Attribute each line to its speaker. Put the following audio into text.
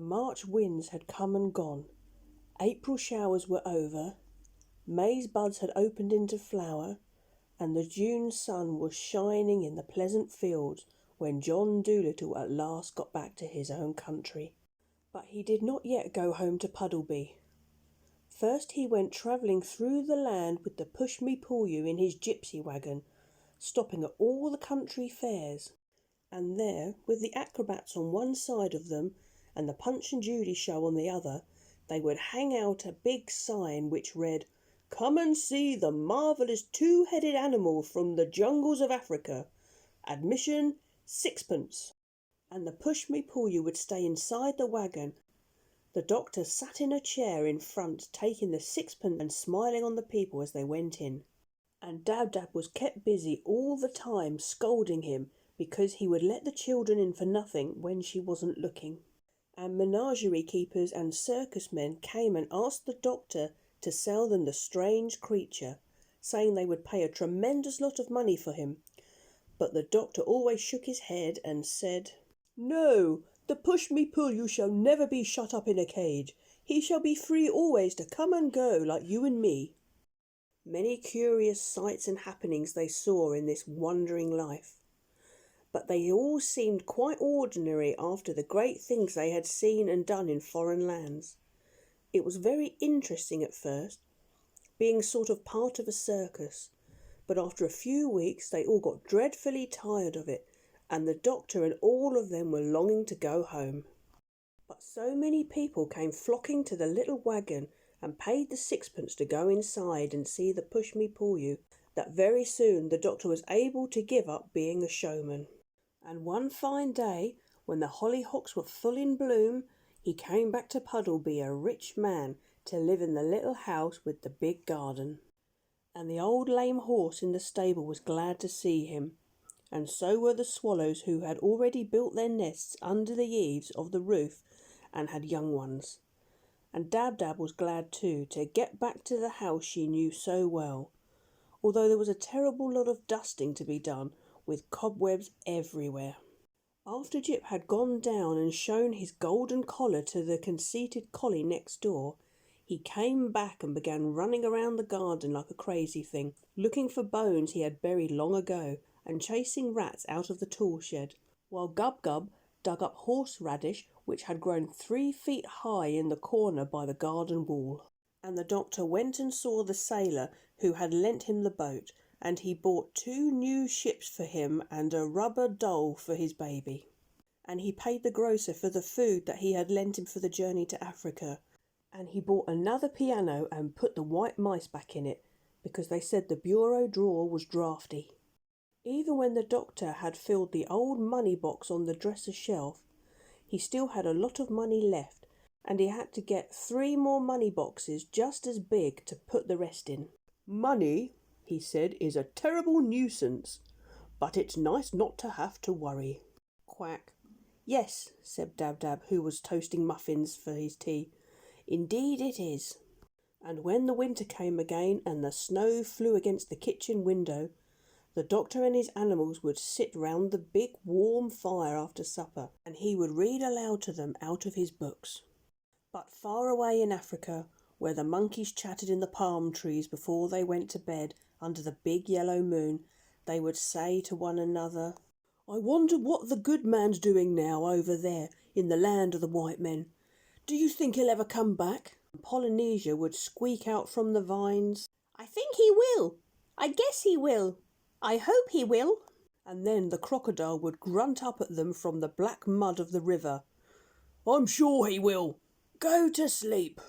Speaker 1: March winds had come and gone. April showers were over. May's buds had opened into flower, and the June sun was shining in the pleasant fields when John Dolittle at last got back to his own country. But he did not yet go home to Puddleby. First he went travelling through the land with the push-me-pull-you in his gypsy wagon, stopping at all the country fairs. And there, with the acrobats on one side of them and the Punch and Judy show on the other, they would hang out a big sign which read, "Come and see the marvellous two-headed animal from the jungles of Africa. Admission, 6pence." And the push-me-pull-you would stay inside the wagon. The doctor sat in a chair in front, taking the 6pence and smiling on the people as they went in. And Dab-Dab was kept busy all the time scolding him because he would let the children in for nothing when she wasn't looking. And menagerie keepers and circus men came and asked the doctor to sell them the strange creature, saying they would pay a tremendous lot of money for him. But the doctor always shook his head and said, "No, the push-me-pull-you shall never be shut up in a cage. He shall be free always to come and go like you and me." Many curious sights and happenings they saw in this wandering life, but they all seemed quite ordinary after the great things they had seen and done in foreign lands. It was very interesting at first, being sort of part of a circus, but after a few weeks they all got dreadfully tired of it, and the doctor and all of them were longing to go home. But so many people came flocking to the little wagon and paid the 6pence to go inside and see the push-me-pull-you, that very soon the doctor was able to give up being a showman. And one fine day, when the hollyhocks were full in bloom, he came back to Puddleby a rich man to live in the little house with the big garden. And the old lame horse in the stable was glad to see him, and so were the swallows who had already built their nests under the eaves of the roof and had young ones. And Dab-Dab was glad too to get back to the house she knew so well, although there was a terrible lot of dusting to be done with cobwebs everywhere. After Jip had gone down and shown his golden collar to the conceited collie next door, he came back and began running around the garden like a crazy thing, looking for bones he had buried long ago and chasing rats out of the tool shed, while Gub-Gub dug up horseradish which had grown 3 feet high in the corner by the garden wall. And the doctor went and saw the sailor who had lent him the boat, and he bought 2 new ships for him and a rubber doll for his baby. And he paid the grocer for the food that he had lent him for the journey to Africa. And he bought another piano and put the white mice back in it, because they said the bureau drawer was draughty. Even when the doctor had filled the old money box on the dresser shelf, he still had a lot of money left, and he had to get 3 more money boxes just as big to put the rest in. "Money," he said, "is a terrible nuisance, but it's nice not to have to worry." Quack. "Yes," said Dab-Dab, who was toasting muffins for his tea. "Indeed it is." And when the winter came again and the snow flew against the kitchen window, the doctor and his animals would sit round the big warm fire after supper, and he would read aloud to them out of his books. But far away in Africa, where the monkeys chattered in the palm trees before they went to bed under the big yellow moon, they would say to one another, "I wonder what the good man's doing now over there in the land of the white men. Do you think he'll ever come back?" And Polynesia would squeak out from the vines, "I think he will. I guess he will. I hope he will." And then the crocodile would grunt up at them from the black mud of the river, "I'm sure he will. Go to sleep."